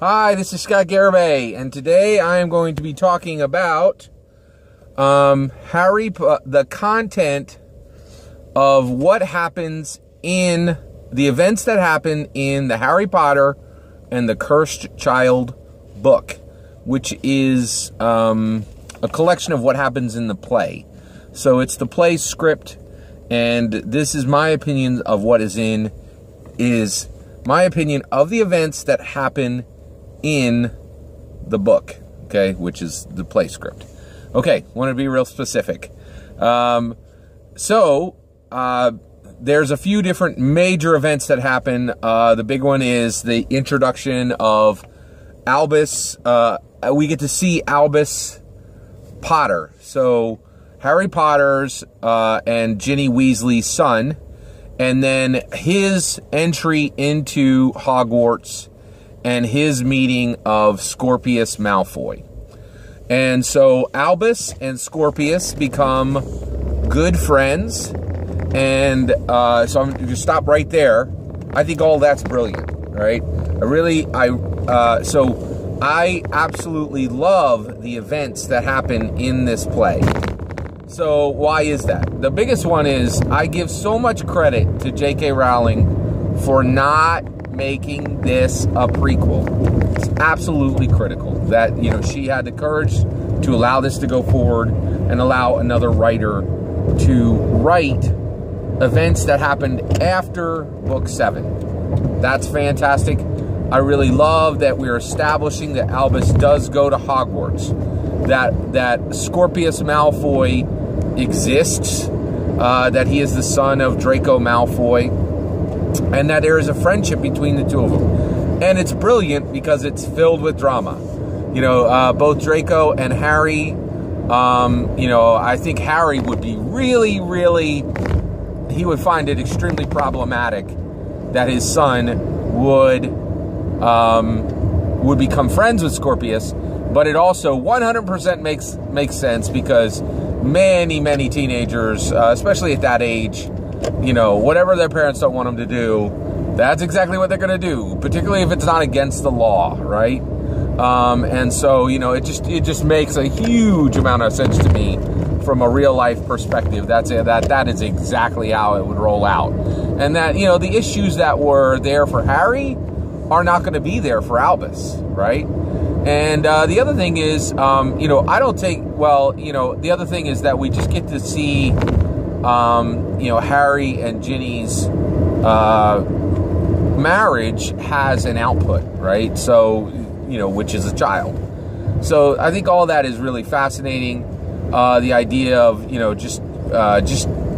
Hi, this is Scott Garibay, and today I am going to be talking about the content of what happens in the events that happen in the Harry Potter and the Cursed Child book, which is a collection of what happens in the play. So it's the play script, and this is my opinion of what is my opinion of the events that happen in the book, okay, which is the play script. Okay, want to be real specific. There's a few different major events that happen. The big one is the introduction of Albus. We get to see Albus Potter. So Harry Potter's and Ginny Weasley's son, and then his entry into Hogwarts and his meeting of Scorpius Malfoy. And so Albus and Scorpius become good friends. And so I'm going to stop right there. I think all that's brilliant, right? So I absolutely love the events that happen in this play. So why is that? The biggest one is I give so much credit to J.K. Rowling for not making this a prequel. It's absolutely critical that, you know, she had the courage to allow this to go forward and allow another writer to write events that happened after book 7. That's fantastic. I really love that we're establishing that Albus does go to Hogwarts, that Scorpius Malfoy exists, that he is the son of Draco Malfoy, and that there is a friendship between the two of them. And it's brilliant because it's filled with drama. You know, both Draco and Harry, you know, I think Harry would be he would find it extremely problematic that his son would become friends with Scorpius, but it also 100% makes sense because many teenagers, especially at that age, you know, whatever their parents don't want them to do, that's exactly what they're going to do, particularly if it's not against the law, right? And so, you know, it just makes a huge amount of sense to me from a real life perspective. That is exactly how it would roll out. And that, you know, the issues that were there for Harry are not going to be there for Albus, right? And the other thing is, you know, the other thing is that we just get to see, you know, Harry and Ginny's marriage has an output, right? So, you know, which is a child. So I think all that is really fascinating. The idea of, you know, just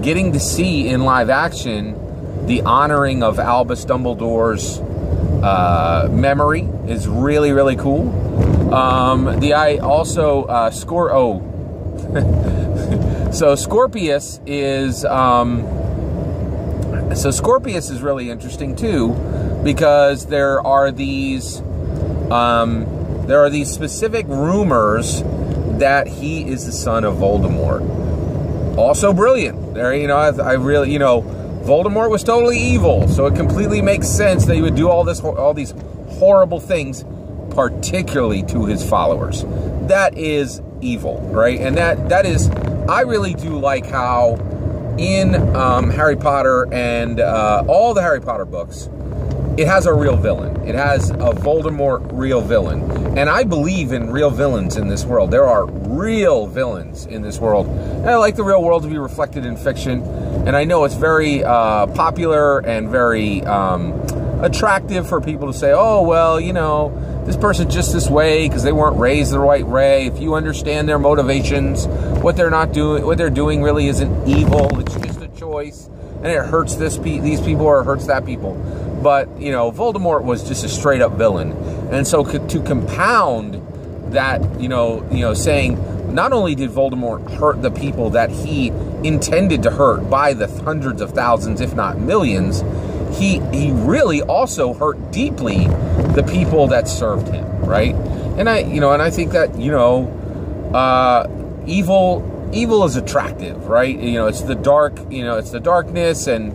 getting to see in live action the honoring of Albus Dumbledore's memory is really cool. So Scorpius is really interesting too, because there are these specific rumors that he is the son of Voldemort. Also brilliant. There, you know, I really, you know, Voldemort was totally evil, so it completely makes sense that he would do all these horrible things, particularly to his followers. That is evil, right? And that is, I really do like how in Harry Potter and all the Harry Potter books, it has a real villain. It has a Voldemort real villain. And I believe in real villains in this world. There are real villains in this world. And I like the real world to be reflected in fiction. And I know it's very popular and very attractive for people to say, oh, well, you know, this person's just this way because they weren't raised the right way. If you understand their motivations, what they're doing really isn't evil. It's just a choice. And it hurts these people or it hurts that people. But, you know, Voldemort was just a straight up villain. And so to compound that, you know, saying not only did Voldemort hurt the people that he intended to hurt by the hundreds of thousands, if not millions, he really also hurt deeply the people that served him, right? And I think that, you know, evil is attractive, right? You know, it's the darkness, and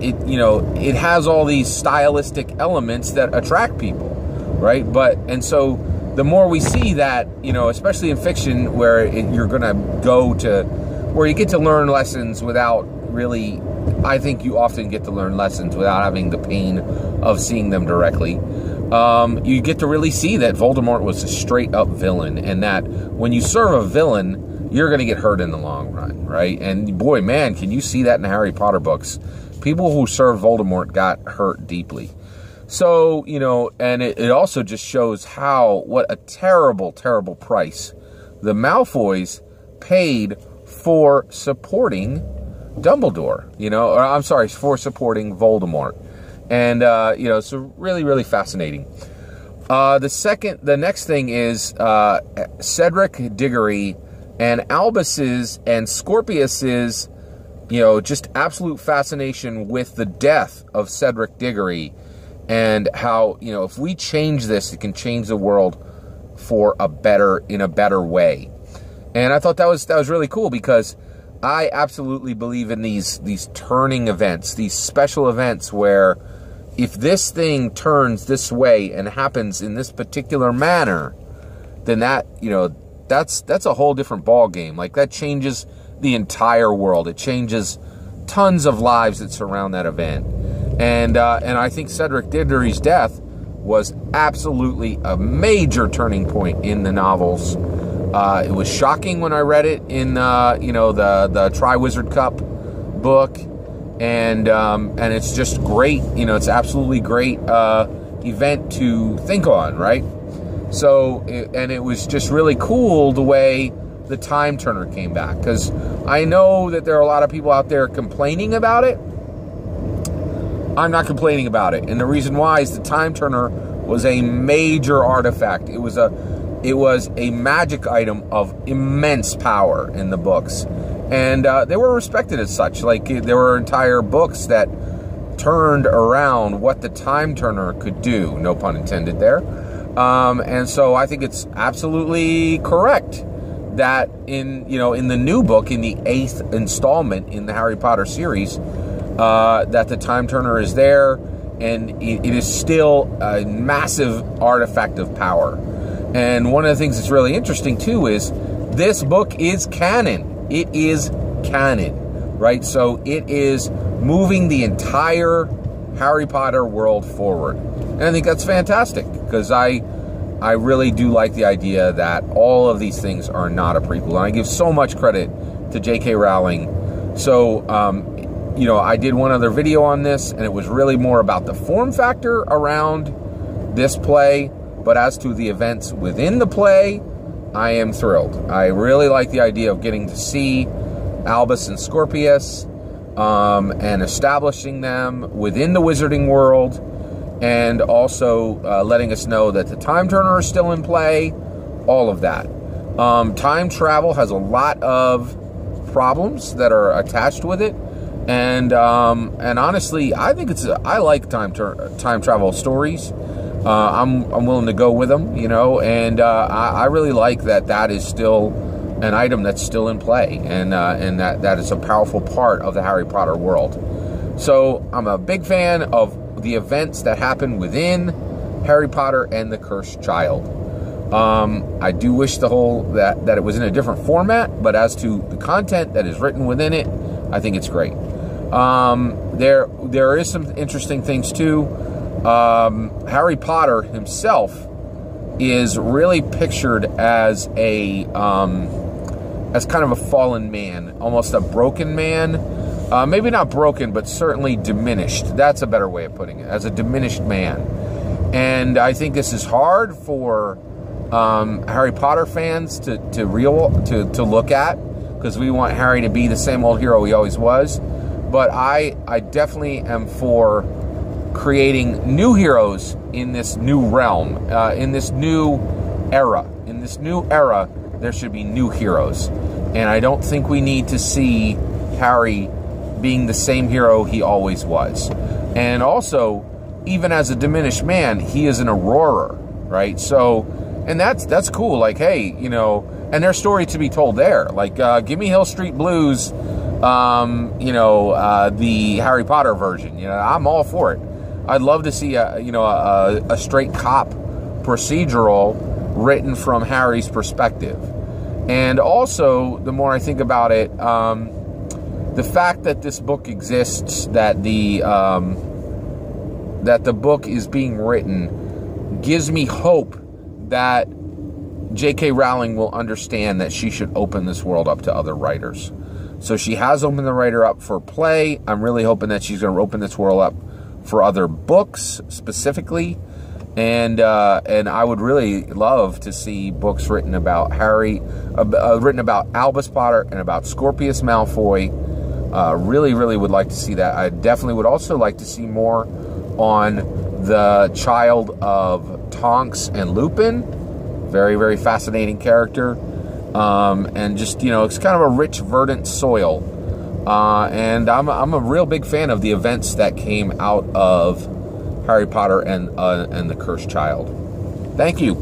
it has all these stylistic elements that attract people. right? And so the more we see that, you know, especially in fiction, where you're going to go to, where you get to learn lessons without really, I think you often get to learn lessons without having the pain of seeing them directly. You get to really see that Voldemort was a straight up villain, and that when you serve a villain, you're going to get hurt in the long run, right? And boy, man, can you see that in the Harry Potter books. People who served Voldemort got hurt deeply. So, you know, and it also just shows what a terrible, terrible price the Malfoys paid for supporting Dumbledore, you know, or I'm sorry, for supporting Voldemort. And, you know, so really, really fascinating. The next thing is Cedric Diggory and Albus's and Scorpius's, you know, just absolute fascination with the death of Cedric Diggory, and how, you know, if we change this, it can change the world for in a better way. And I thought that was really cool, because I absolutely believe in these turning events, these special events where if this thing turns this way and happens in this particular manner, then that, you know, that's a whole different ball game. Like, that changes the entire world. It changes tons of lives that surround that event. And I think Cedric Diggory's death was absolutely a major turning point in the novels. It was shocking when I read it in you know, the Triwizard Cup book, and it's just great. You know, it's absolutely great event to think on, right? So, and it was just really cool the way the Time Turner came back, because I know that there are a lot of people out there complaining about it. I'm not complaining about it, and the reason why is the Time Turner was a major artifact. It was a magic item of immense power in the books, and they were respected as such. Like, there were entire books that turned around what the Time Turner could do, no pun intended there. And so I think it's absolutely correct that in the new book, in the 8th installment in the Harry Potter series, that the Time Turner is there, and it is still a massive artifact of power. And one of the things that's really interesting too is this book is canon. It is canon, right? So it is moving the entire Harry Potter world forward. And I think that's fantastic, because I really do like the idea that all of these things are not a prequel. And I give so much credit to J.K. Rowling. So, you know, I did one other video on this, and it was really more about the form factor around this play. But as to the events within the play, I am thrilled. I really like the idea of getting to see Albus and Scorpius, and establishing them within the wizarding world, and also letting us know that the Time Turner is still in play, all of that. Time travel has a lot of problems that are attached with it, and honestly, I think I like time travel stories. I'm willing to go with them, you know, and I really like that is still an item that's still in play, and that is a powerful part of the Harry Potter world. So I'm a big fan of the events that happen within Harry Potter and the Cursed Child. I do wish that it was in a different format, but as to the content that is written within it, I think it's great. There is some interesting things too. Harry Potter himself is really pictured as as kind of a fallen man, almost a broken man. Maybe not broken, but certainly diminished. That's a better way of putting it, as a diminished man. And I think this is hard for Harry Potter fans to look at, because we want Harry to be the same old hero he always was. But I definitely am for creating new heroes in this new realm, in this new era. In this new era, there should be new heroes. And I don't think we need to see Harry being the same hero he always was. And also, even as a diminished man, he is an Aurora, right? So, and that's cool. Like, hey, you know, and there's story to be told there. Like, give me Hill Street Blues, you know, the Harry Potter version. You know, I'm all for it. I'd love to see a straight cop procedural written from Harry's perspective. And also, the more I think about it, the fact that this book exists, that the book is being written, gives me hope that J.K. Rowling will understand that she should open this world up to other writers. So she has opened the writer up for play. I'm really hoping that she's going to open this world up for other books specifically. And I would really love to see books written about Harry, written about Albus Potter and about Scorpius Malfoy. Really, really would like to see that. I definitely would also like to see more on the child of Tonks and Lupin. Very, very fascinating character. And just, you know, it's kind of a rich, verdant soil. And I'm a real big fan of the events that came out of Harry Potter and the Cursed Child. Thank you.